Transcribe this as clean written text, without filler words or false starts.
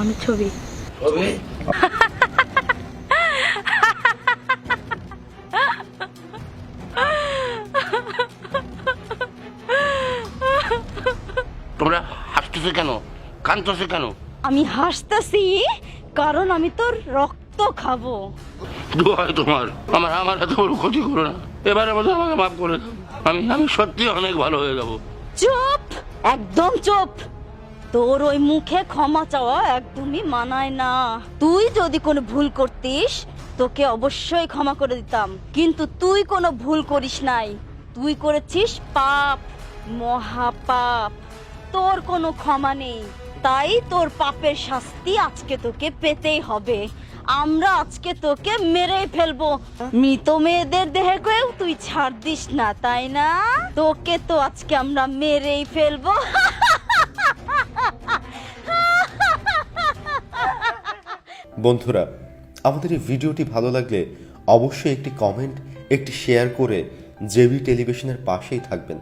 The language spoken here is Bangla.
আমি ছবি ছবি তোমরা হাসতেছো কেন, কাঁদতেছো কেন? আমি হাসতেছি কারণ আমি তোর রক্ত খাবো। দোহাই তোমার, আমার এত বড় ক্ষতি করো না, এবারে মধ্যে আমাকে মাফ করে দাও। আমি সত্যি অনেক ভালো হয়ে যাবো। চুপ, একদম চুপ। তোর ওই মুখে ক্ষমা চাওয়া একদমই মানায় না। তুই যদি কোনো ভুল করতিস তোকে অবশ্যই ক্ষমা করে দিতাম, কিন্তু তুই কোনো ভুল করিস নাই। তুই করেছিস পাপ, মহাপাপ। তোর কোনো ক্ষমা নেই, তাই তোর পাপের শাস্তি আজকে তোকে পেতেই হবে। আমরা আজকে তোকে মেরেই ফেলবো। মৃত মেয়েদের দেহে কেউ তুই ছাড় দিস না, তাই না? তোকে তো আজকে আমরা মেরেই ফেলবো। বন্ধুরা, আমাদের এই ভিডিওটি ভালো লাগলে অবশ্যই একটি কমেন্ট, একটি শেয়ার করে জেবি টেলিভিশনের পাশেই থাকবেন।